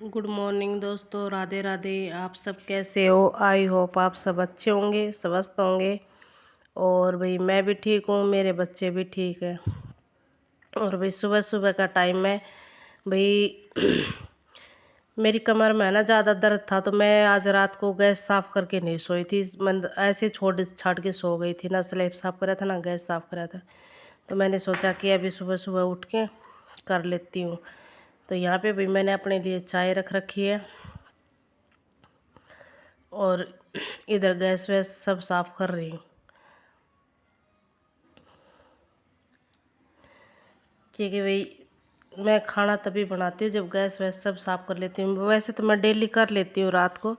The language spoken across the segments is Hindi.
गुड मॉर्निंग दोस्तों, राधे राधे। आप सब कैसे हो? आई होप आप सब अच्छे होंगे, स्वस्थ होंगे। और भाई मैं भी ठीक हूँ, मेरे बच्चे भी ठीक हैं। और भाई सुबह सुबह का टाइम है भाई। मेरी कमर में है ना ज़्यादा दर्द था, तो मैं आज रात को गैस साफ़ करके नहीं सोई थी। मैं ऐसे छोड़ छाड़ के सो गई थी ना, स्लैब साफ़ करा था ना गैस साफ़ करा था। तो मैंने सोचा कि अभी सुबह सुबह उठ के कर लेती हूँ। तो यहाँ पे भी मैंने अपने लिए चाय रख रखी है और इधर गैस वैस सब साफ़ कर रही हूँ, क्योंकि भाई मैं खाना तभी बनाती हूँ जब गैस वैस सब साफ़ कर लेती हूँ। वैसे तो मैं डेली कर लेती हूँ रात को,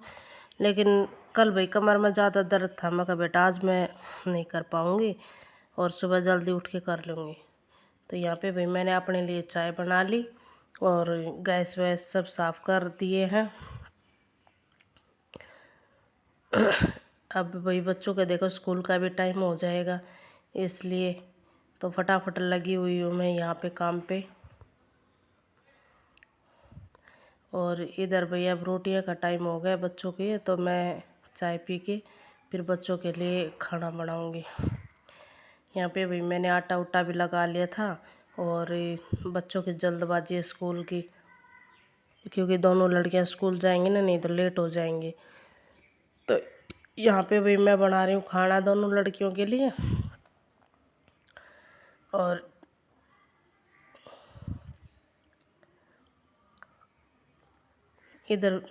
लेकिन कल भाई कमर में ज़्यादा दर्द था। मैं कहा बेटा आज मैं नहीं कर पाऊँगी और सुबह जल्दी उठ के कर लूँगी। तो यहाँ पे भाई मैंने अपने लिए चाय बना ली और गैस वैस सब साफ़ कर दिए हैं। अब भाई बच्चों के देखो स्कूल का भी टाइम हो जाएगा, इसलिए तो फटाफट लगी हुई हूँ मैं यहाँ पे काम पे। और इधर भैया अब रोटियां का टाइम हो गया बच्चों के, तो मैं चाय पी के फिर बच्चों के लिए खाना बनाऊंगी। यहाँ पे भाई मैंने आटा उटा भी लगा लिया था और बच्चों की जल्दबाजी है स्कूल की, क्योंकि दोनों लड़कियां स्कूल जाएंगी ना, नहीं तो लेट हो जाएंगी। तो यहाँ पे भाई मैं बना रही हूँ खाना दोनों लड़कियों के लिए। और इधर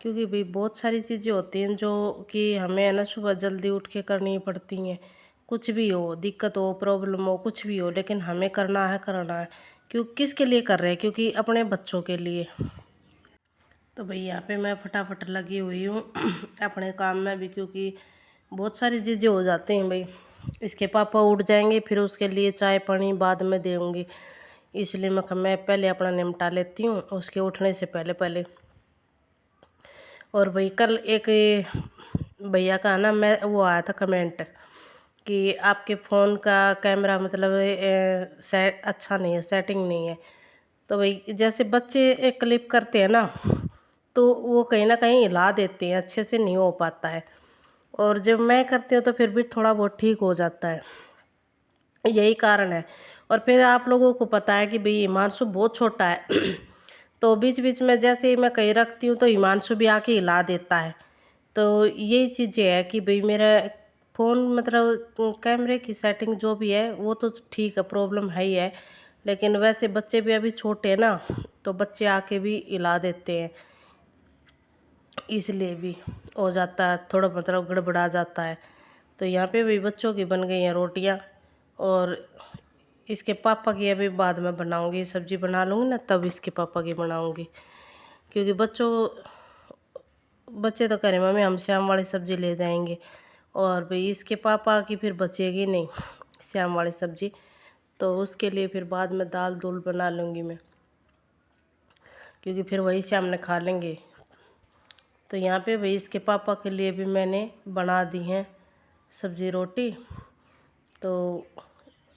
क्योंकि भाई बहुत सारी चीज़ें होती हैं जो कि हमें है ना सुबह जल्दी उठ के करनी पड़ती हैं। कुछ भी हो, दिक्कत हो, प्रॉब्लम हो, कुछ भी हो, लेकिन हमें करना है करना है। क्यों, किसके लिए कर रहे हैं? क्योंकि अपने बच्चों के लिए। तो भाई यहाँ पे मैं फटाफट लगी हुई हूँ अपने काम में भी, क्योंकि बहुत सारी चीज़ें हो जाती हैं भाई। इसके पापा उठ जाएंगे, फिर उसके लिए चाय पानी बाद में देंगी, इसलिए मैं पहले अपना निपटा लेती हूँ उसके उठने से पहले पहले। और भाई कल एक भैया का ना मैं वो आया था कमेंट कि आपके फ़ोन का कैमरा मतलब सेट अच्छा नहीं है, सेटिंग नहीं है। तो भाई जैसे बच्चे क्लिप करते हैं ना, तो वो कहीं ना कहीं हिला देते हैं, अच्छे से नहीं हो पाता है। और जब मैं करती हूँ तो फिर भी थोड़ा बहुत ठीक हो जाता है, यही कारण है। और फिर आप लोगों को पता है कि भाई हिमांशु बहुत छोटा है तो बीच बीच में जैसे ही मैं कहीं रखती हूँ तो हिमांशु भी आके हिला देता है। तो यही चीज़ें है कि भाई मेरा फ़ोन मतलब कैमरे की सेटिंग जो भी है वो तो ठीक है, प्रॉब्लम है ही है। लेकिन वैसे बच्चे भी अभी छोटे हैं ना, तो बच्चे आके भी हिला देते हैं, इसलिए भी हो जाता है, थोड़ा मतलब गड़बड़ा जाता है। तो यहाँ पे भी बच्चों की बन गई हैं रोटियाँ और इसके पापा की अभी बाद में बनाऊंगी, सब्जी बना लूँगी ना तब इसके पापा की बनाऊंगी। क्योंकि बच्चे तो कह रहे मम्मी हम श्याम वाली सब्ज़ी ले जाएंगे, और भाई इसके पापा की फिर बचेगी नहीं श्याम वाली सब्ज़ी, तो उसके लिए फिर बाद में दाल दूल बना लूँगी मैं, क्योंकि फिर वही श्याम ने खा लेंगे। तो यहाँ पे भाई इसके पापा के लिए भी मैंने बना दी हैं सब्ज़ी रोटी। तो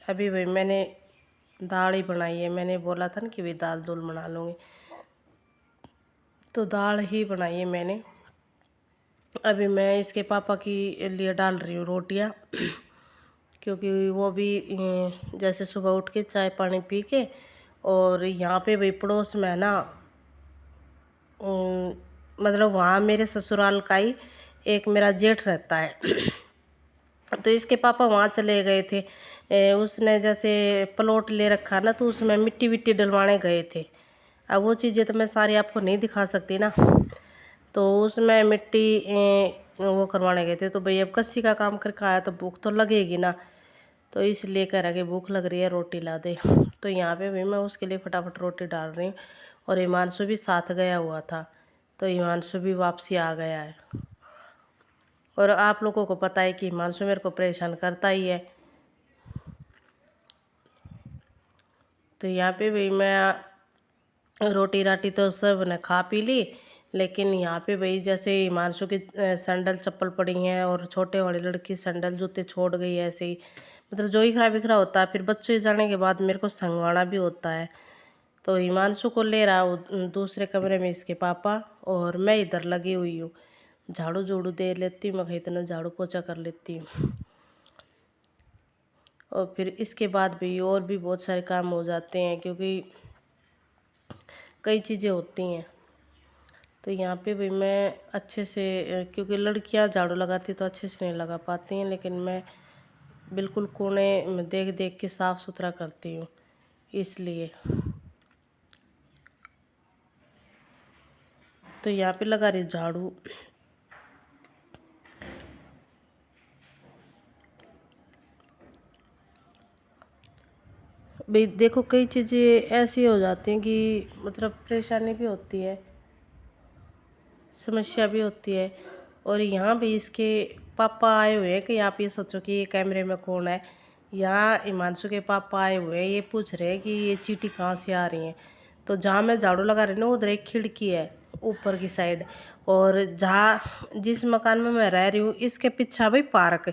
अभी भाई मैंने दाल ही बनाई है, मैंने बोला था ना कि भाई दाल दूल बना लूँगी, तो दाल ही बनाई है मैंने। अभी मैं इसके पापा की लिए डाल रही हूँ रोटियाँ क्योंकि वो भी जैसे सुबह उठ के चाय पानी पी के, और यहाँ पे भाई पड़ोस में है ना मतलब वहाँ मेरे ससुराल का ही एक मेरा जेठ रहता है तो इसके पापा वहाँ चले गए थे। उसने जैसे प्लॉट ले रखा ना, तो उसमें मिट्टी विट्टी डलवाने गए थे। अब वो चीज़ें तो मैं सारी आपको नहीं दिखा सकती ना, तो उसमें मिट्टी वो करवाने गए थे। तो भाई अब कस्सी का काम करके आया तो भूख तो लगेगी ना, तो इसलिए कह रहा कि भूख लग रही है रोटी ला दे। तो यहाँ पे भी मैं उसके लिए फटाफट रोटी डाल रही हूँ। और हिमांशु भी साथ गया हुआ था, तो हिमांशु भी वापसी आ गया है। और आप लोगों को पता है कि हिमांशु मेरे को परेशान करता ही है। तो यहाँ पे भी मैं रोटी राटी तो सब ने खा पी ली, लेकिन यहाँ पे भाई जैसे हिमांशु की सैंडल चप्पल पड़ी हैं और छोटे वाली लड़की सैंडल जूते छोड़ गई है ऐसे ही। मतलब जो इखरा बिखरा होता है, फिर बच्चे जाने के बाद मेरे को संगवाना भी होता है। तो हिमांशु को ले रहा वो दूसरे कमरे में इसके पापा, और मैं इधर लगी हुई हूँ, झाड़ू झूड़ू दे लेती हूँ, मैं इतना झाड़ू पोछा कर लेती हूँ। और फिर इसके बाद भी और भी बहुत सारे काम हो जाते हैं, क्योंकि कई चीज़ें होती हैं। तो यहाँ पे भी मैं अच्छे से, क्योंकि लड़कियाँ झाड़ू लगाती तो अच्छे से नहीं लगा पाती हैं, लेकिन मैं बिल्कुल कोने में देख देख के साफ़ सुथरा करती हूँ, इसलिए। तो यहाँ पे लगा रही झाड़ू। भाई देखो, कई चीज़ें ऐसी हो जाती हैं कि मतलब परेशानी भी होती है, समस्या भी होती है। और यहाँ भी इसके पापा आए हुए हैं कि आप ये सोचो कि ये कैमरे में कौन है। यहाँ हिमांशु के पापा आए हुए हैं, ये पूछ रहे हैं कि ये चींटी कहाँ से आ रही है। तो जहाँ मैं झाड़ू लगा रही हूँ ना, उधर एक खिड़की है ऊपर की साइड, और जहाँ जिस मकान में मैं रह रही हूँ इसके पीछे भाई पार्क।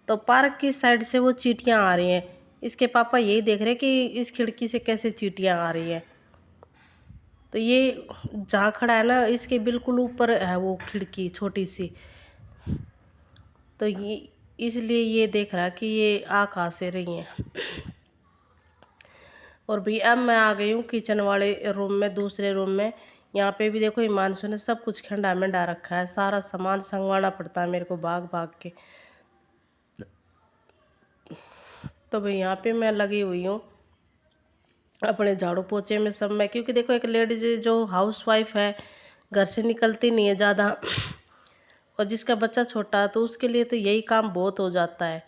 तो पार्क की साइड से वो चींटियाँ आ रही हैं। इसके पापा यही देख रहे हैं कि इस खिड़की से कैसे चींटियाँ आ रही हैं। तो ये जहाँ खड़ा है ना, इसके बिल्कुल ऊपर है वो खिड़की छोटी सी। तो ये इसलिए ये देख रहा कि ये आ कहाँ से रही हैं। और भी अब मैं आ गई हूँ किचन वाले रूम में, दूसरे रूम में। यहाँ पे भी देखो हिमांशु ने सब कुछ खंडा मंडा रखा है, सारा सामान संगवाना पड़ता है मेरे को भाग भाग के। तो भाई यहाँ पे मैं लगी हुई हूँ अपने झाड़ू पोछे में सब में, क्योंकि देखो एक लेडीज जो हाउस वाइफ है, घर से निकलती नहीं है ज़्यादा, और जिसका बच्चा छोटा है तो उसके लिए तो यही काम बहुत हो जाता है।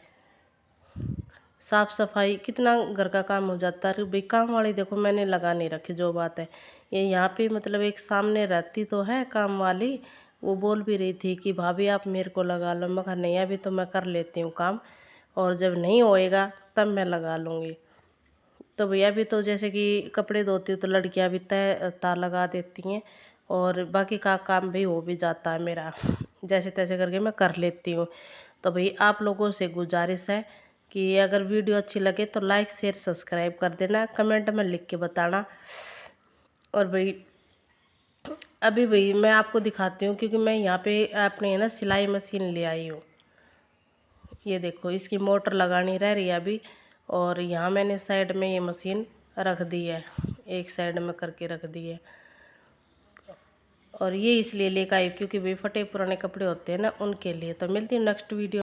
साफ़ सफाई कितना घर का काम हो जाता है। भाई काम वाली देखो मैंने लगा नहीं रखी, जो बात है ये यहाँ पे मतलब एक सामने रहती तो है काम वाली, वो बोल भी रही थी कि भाभी आप मेरे को लगा लो। मैं कहा नहीं, अभी तो मैं कर लेती हूँ काम, और जब नहीं होएगा तब मैं लगा लूँगी। तो भैया भी तो जैसे कि कपड़े धोती हूँ तो लड़कियाँ भी तय तार लगा देती हैं, और बाकी का काम भी हो भी जाता है मेरा, जैसे तैसे करके मैं कर लेती हूँ। तो भाई आप लोगों से गुजारिश है कि अगर वीडियो अच्छी लगे तो लाइक शेयर सब्सक्राइब कर देना, कमेंट में लिख के बताना। और भाई अभी भाई मैं आपको दिखाती हूँ, क्योंकि मैं यहाँ पे अपने है ना सिलाई मशीन ले आई हूँ। ये देखो इसकी मोटर लगानी रह रही है अभी, और यहाँ मैंने साइड में ये मशीन रख दी है, एक साइड में करके रख दी है। और ये इसलिए लेकर आई क्योंकि भाई फटे पुराने कपड़े होते हैं ना, उनके लिए। तो मिलती है नेक्स्ट वीडियो।